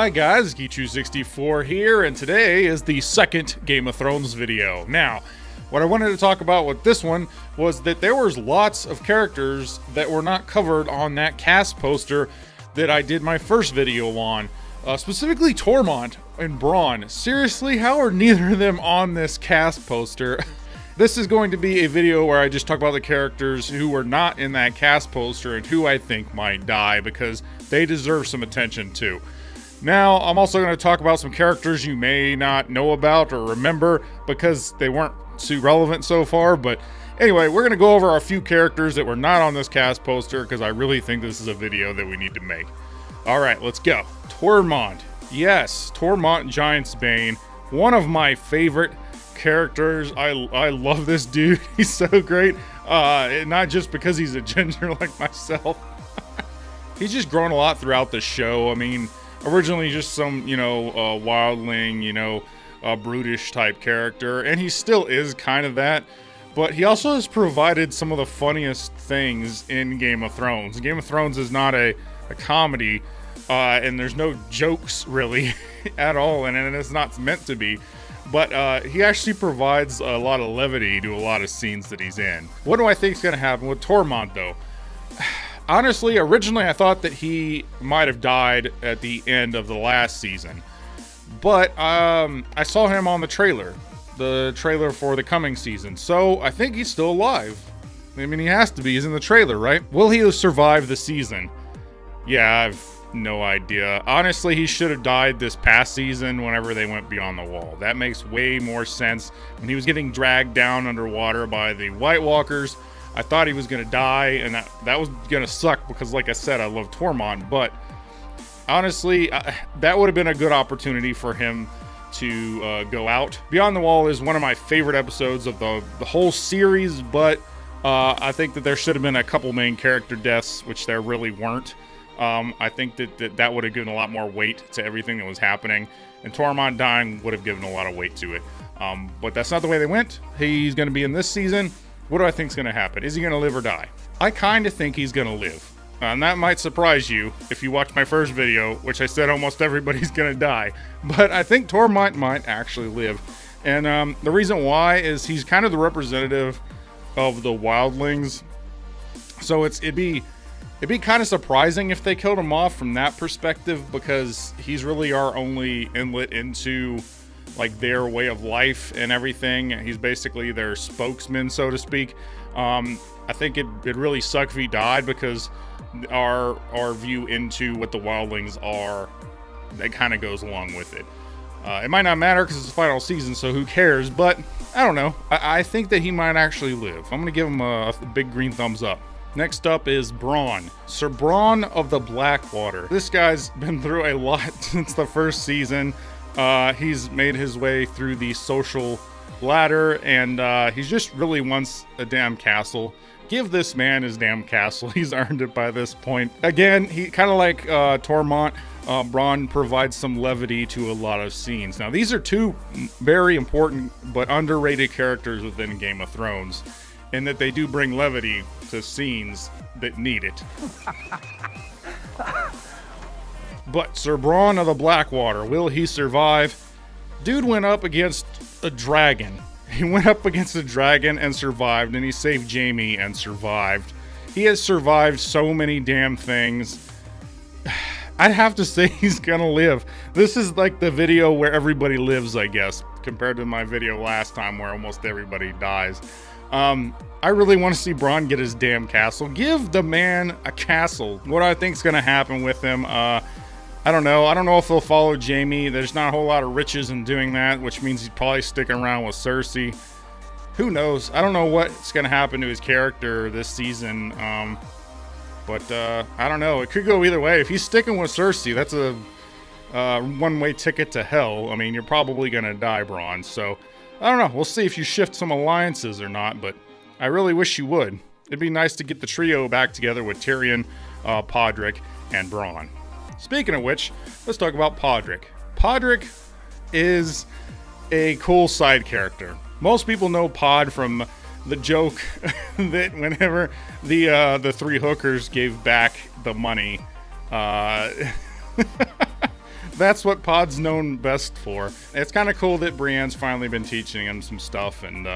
Hi guys, Geechu64 here, and today is the second Game of Thrones video. Now, what I wanted to talk about with this one was that there was lots of characters that were not covered on that cast poster that I did my first video on. Specifically Tormund and Bronn. Seriously, how are neither of them on this cast poster? This is going to be a video where I just talk about the characters who were not in that cast poster and who I think might die because they deserve some attention too. Now, I'm also going to talk about some characters you may not know about or remember because they weren't too relevant so far, but anyway, we're going to go over a few characters that were not on this cast poster because I really think this is a video that we need to make. Alright, let's go. Tormund. Yes, Tormund Giantsbane. One of my favorite characters. I love this dude. He's so great. Not just because he's a ginger like myself. He's just grown a lot throughout the show. I mean, originally just some, wildling, brutish type character, and he still is kind of that, but he also has provided some of the funniest things in Game of Thrones. Game of Thrones is not a comedy, and there's no jokes really at all, and it's not meant to be, but he actually provides a lot of levity to a lot of scenes that he's in. What do I think is going to happen with Tormund, though? Honestly, originally I thought that he might have died at the end of the last season, but I saw him on the trailer for the coming season, so I think he's still alive. I mean, he has to be. He's in the trailer, right? Will he survive the season? Yeah, I've no idea. Honestly, he should have died this past season whenever they went beyond the wall. That makes way more sense. When he was getting dragged down underwater by the White Walkers, I thought he was going to die, and that was going to suck because, like I said, I love Tormund, but honestly, that would have been a good opportunity for him to go out. Beyond the Wall is one of my favorite episodes of the whole series, but I think that there should have been a couple main character deaths, which there really weren't. I think that would have given a lot more weight to everything that was happening, and Tormund dying would have given a lot of weight to it. But that's not the way they went. He's going to be in this season. What do I think is going to happen? Is he going to live or die? I kind of think he's going to live. And that might surprise you if you watch my first video, which I said almost everybody's going to die. But I think Tormund might actually live. And the reason why is he's kind of the representative of the wildlings. So it'd be kind of surprising if they killed him off from that perspective, because he's really our only inlet into like their way of life and everything. He's basically their spokesman, so to speak. I think it'd really suck if he died, because our view into what the wildlings are, that kind of goes along with it. It might not matter because it's the final season, so who cares? But I don't know. I think that he might actually live. I'm gonna give him a big green thumbs up. Next up is Bronn. Sir Bronn of the Blackwater. This guy's been through a lot since the first season. He's made his way through the social ladder, and he just really wants a damn castle. Give this man his damn castle. He's earned it by this point. Again, he kind of like Tormund. Bronn provides some levity to a lot of scenes. Now, these are two very important but underrated characters within Game of Thrones, in that they do bring levity to scenes that need it. But Sir Bronn of the Blackwater, will he survive? Dude went up against a dragon. He went up against a dragon and survived, and he saved Jaime and survived. He has survived so many damn things. I'd have to say he's gonna live. This is like the video where everybody lives, I guess, compared to my video last time where almost everybody dies. I really want to see Bronn get his damn castle. Give the man a castle. What I think is gonna happen with him, I don't know. I don't know if he'll follow Jaime. There's not a whole lot of riches in doing that, which means he's probably sticking around with Cersei. Who knows? I don't know what's going to happen to his character this season. But I don't know. It could go either way. If he's sticking with Cersei, that's a one-way ticket to hell. I mean, you're probably going to die, Bronn. So, I don't know. We'll see if you shift some alliances or not, but I really wish you would. It'd be nice to get the trio back together with Tyrion, Podrick, and Bronn. Speaking of which, let's talk about Podrick. Podrick is a cool side character. Most people know Pod from the joke that whenever the three hookers gave back the money That's what Pod's known best for. It's kind of cool that Brienne's finally been teaching him some stuff and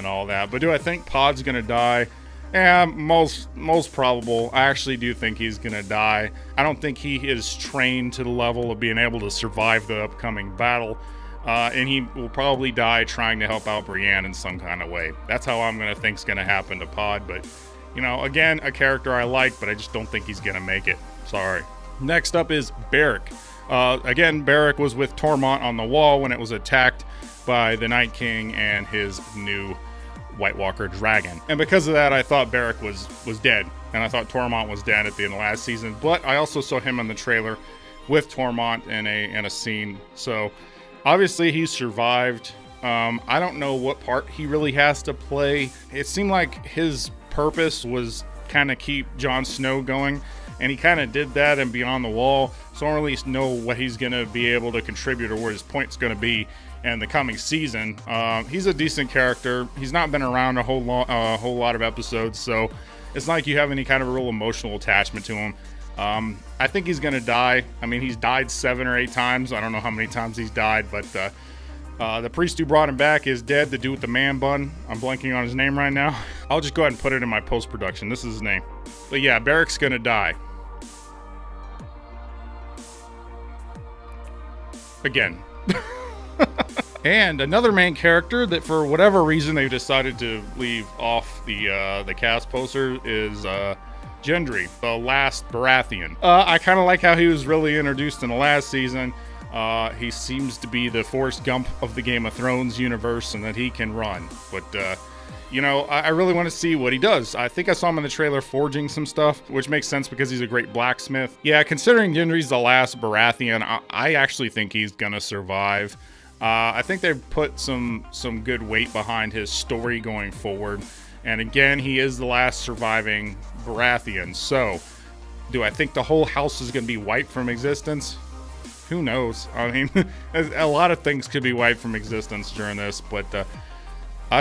all that. But do I think Pod's gonna die? Yeah, most probable. I actually do think he's gonna die. I don't think he is trained to the level of being able to survive the upcoming battle. And he will probably die trying to help out Brienne in some kind of way. That's how I'm gonna think's gonna happen to Pod. But, you know, again, a character I like, but I just don't think he's gonna make it. Sorry. Next up is Beric. Again, Beric was with Tormund on the wall when it was attacked by the Night King and his new White Walker dragon. And because of that, I thought Beric was dead. And I thought Tormund was dead at the end of last season. But I also saw him in the trailer with Tormund in a scene. So obviously he survived. I don't know what part he really has to play. It seemed like his purpose was kind of keep Jon Snow going. And he kind of did that in Beyond the Wall. So I don't really know what he's going to be able to contribute or what his point's going to be in the coming season. He's a decent character. He's not been around a whole lot of episodes, so it's not like you have any kind of real emotional attachment to him. I think he's gonna die. I mean, he's died 7 or 8 times. I don't know how many times he's died, but the priest who brought him back is dead. The dude with the man bun. I'm blanking on his name right now. I'll just go ahead and put it in my post-production. This is his name. But yeah, Beric's gonna die. Again. And another main character that for whatever reason they've decided to leave off the cast poster is Gendry, the last Baratheon. I kind of like how he was really introduced in the last season. He seems to be the Forrest Gump of the Game of Thrones universe and that he can run. But, you know, I really want to see what he does. I think I saw him in the trailer forging some stuff, which makes sense because he's a great blacksmith. Yeah, considering Gendry's the last Baratheon, I actually think he's going to survive. I think they've put some good weight behind his story going forward. And again, he is the last surviving Baratheon. So, do I think the whole house is going to be wiped from existence? Who knows? I mean, a lot of things could be wiped from existence during this, but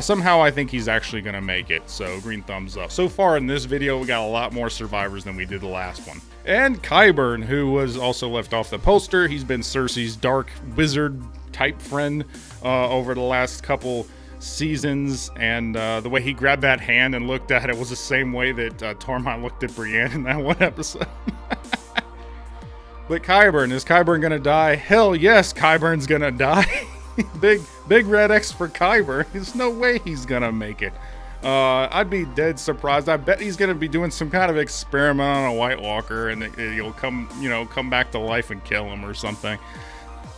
somehow I think he's actually going to make it. So, green thumbs up. So far in this video, we got a lot more survivors than we did the last one. And Qyburn, who was also left off the poster. He's been Cersei's dark wizard type friend over the last couple seasons, and the way he grabbed that hand and looked at it was the same way that Tormund looked at Brienne in that one episode. But Qyburn, is Qyburn gonna die? Hell yes, Qyburn's gonna die. big red X for Qyburn. There's no way he's gonna make it. I'd be dead surprised. I bet he's gonna be doing some kind of experiment on a White Walker, and he'll come back to life and kill him or something.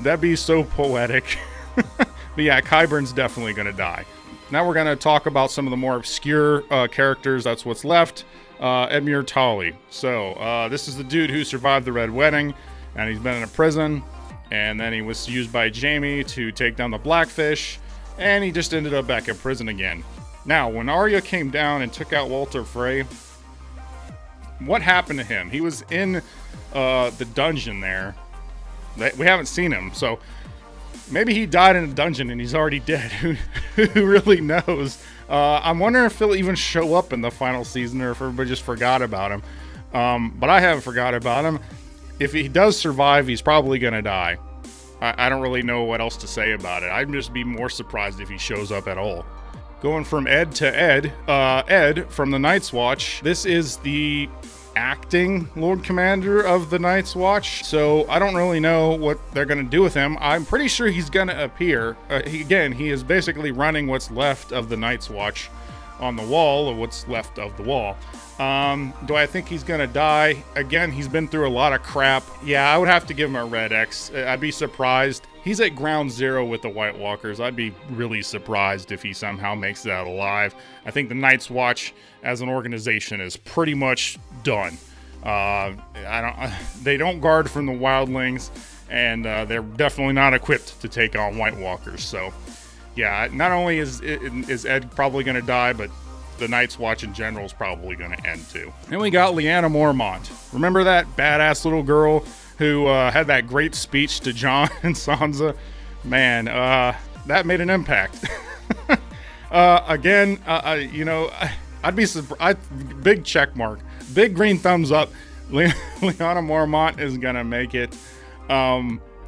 That'd be so poetic. But yeah, Qyburn's definitely going to die. Now we're going to talk about some of the more obscure characters. That's what's left. Edmure Tully. So this is the dude who survived the Red Wedding, and he's been in a prison. And then he was used by Jaime to take down the Blackfish, and he just ended up back in prison again. Now, when Arya came down and took out Walter Frey, what happened to him? He was in the dungeon there. We haven't seen him, so maybe he died in a dungeon and he's already dead. Who really knows? I'm wondering if he'll even show up in the final season or if everybody just forgot about him. But I haven't forgot about him. If he does survive, he's probably going to die. I don't really know what else to say about it. I'd just be more surprised if he shows up at all. Going from Ed to Ed. Ed from the Night's Watch. This is the acting Lord Commander of the Night's Watch, so I don't really know what they're going to do with him. I'm pretty sure he's going to appear. He is basically running what's left of the Night's Watch on the wall, or what's left of the wall. Do I think he's going to die? Again, he's been through a lot of crap. Yeah, I would have to give him a red X. I'd be surprised. He's at ground zero with the White Walkers. I'd be really surprised if he somehow makes it out alive. I think the Night's Watch as an organization is pretty much done. They don't guard from the wildlings, and they're definitely not equipped to take on White Walkers. So, yeah, not only is Ed probably going to die, but the Night's Watch in general is probably going to end too. Then we got Lyanna Mormont. Remember that badass little girl who had that great speech to Jon and Sansa? Man, that made an impact. Again, I'd be surprised. Big check mark. Big green thumbs up. Lyanna Mormont is going to make it.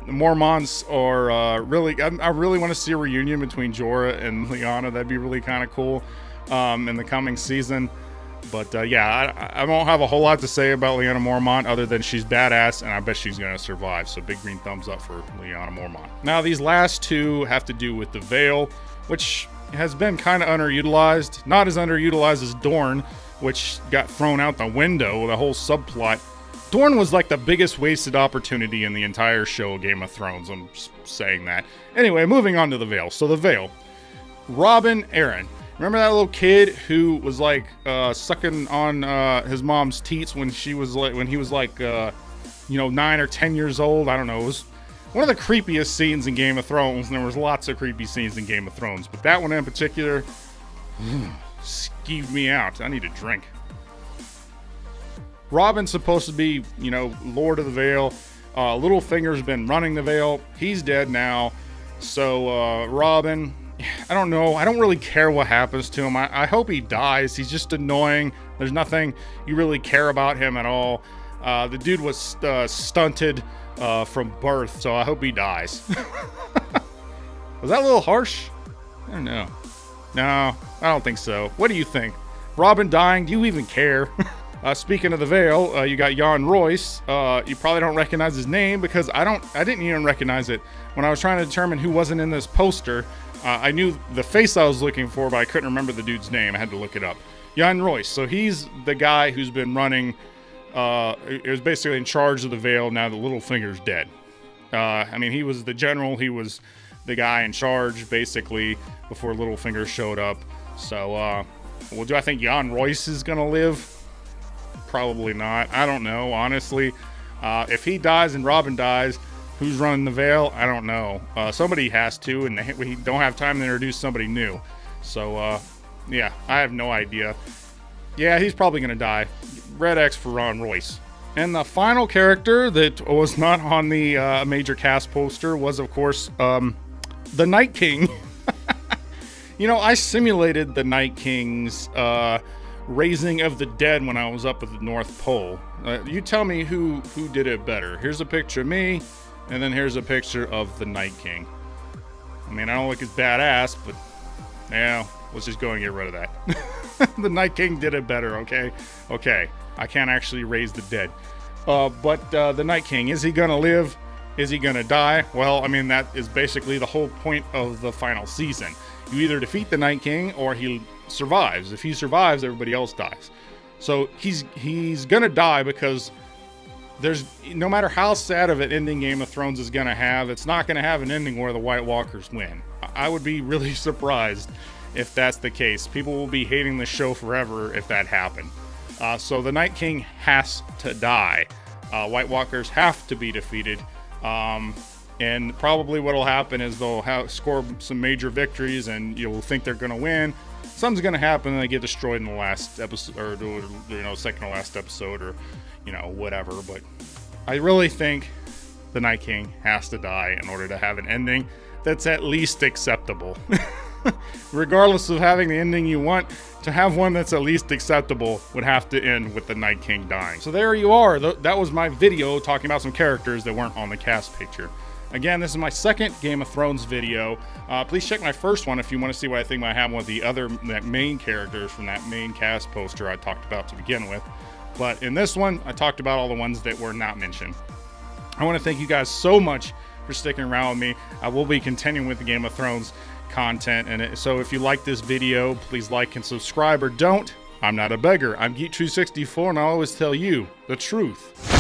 The Mormonts are really, I really want to see a reunion between Jorah and Lyanna. That'd be really kind of cool in the coming season. But yeah, I won't have a whole lot to say about Lyanna Mormont other than she's badass, and I bet she's going to survive. So big green thumbs up for Lyanna Mormont. Now, these last two have to do with the Veil, which has been kind of underutilized. Not as underutilized as Dorne, which got thrown out the window with a whole subplot. Dorne was like the biggest wasted opportunity in the entire show Game of Thrones. I'm just saying that. Anyway, moving on to the Veil. So the Veil. Robin Arryn. Remember that little kid who was like sucking on his mom's teats when he was like 9 or 10 years old? I don't know. It was one of the creepiest scenes in Game of Thrones, and there was lots of creepy scenes in Game of Thrones, but that one in particular skeeved me out. I need a drink. Robin's supposed to be, Lord of the Vale. Littlefinger's been running the Vale. He's dead now. So Robin, I don't know. I don't really care what happens to him. I hope he dies. He's just annoying. There's nothing you really care about him at all. The dude was stunted from birth, so I hope he dies. Was that a little harsh? I don't know. No, I don't think so. What do you think? Robin dying? Do you even care? Speaking of the Vale, you got Jan Royce. You probably don't recognize his name because I didn't even recognize it when I was trying to determine who wasn't in this poster. I knew the face I was looking for, but I couldn't remember the dude's name. I had to look it up. Jan Royce. So he's the guy who's been running. It was basically in charge of the Vale now that Littlefinger's dead. He was the general. He was the guy in charge basically before Littlefinger showed up. So, do I think Jan Royce is gonna live? Probably not. I don't know, honestly. If he dies and Robin dies, who's running the Vale? I don't know. Somebody has to, and we don't have time to introduce somebody new. So, yeah, I have no idea. Yeah, he's probably going to die. Red X for Ron Royce. And the final character that was not on the major cast poster was, of course, the Night King. I simulated the Night King's raising of the dead when I was up at the North Pole. You tell me who did it better. Here's a picture of me, and then here's a picture of the Night King. I don't look as badass, but yeah, let's just go and get rid of that. The Night King did it better, okay? Okay, I can't actually raise the dead. But the Night King, is he gonna live? Is he gonna die? Well, that is basically the whole point of the final season. You either defeat the Night King or he survives. If he survives, everybody else dies. So he's gonna die because there's, no matter how sad of an ending Game of Thrones is gonna have, it's not gonna have an ending where the White Walkers win. I would be really surprised if that's the case. People will be hating the show forever if that happened. So the Night King has to die. White Walkers have to be defeated. And probably what'll happen is they'll score some major victories and you'll think they're going to win. Something's going to happen and they get destroyed in the last episode, or second to last episode, or whatever. But I really think the Night King has to die in order to have an ending that's at least acceptable. Regardless of having the ending you want, to have one that's at least acceptable would have to end with the Night King dying. So there you are. That was my video talking about some characters that weren't on the cast picture. Again, this is my second Game of Thrones video. Please check my first one if you want to see what I think might happen with the other main characters from that main cast poster I talked about to begin with. But in this one, I talked about all the ones that were not mentioned. I want to thank you guys so much for sticking around with me. I will be continuing with the Game of Thrones content, and so if you like this video, please like and subscribe, or don't. I'm not a beggar. I'm Geek364, and I always tell you the truth.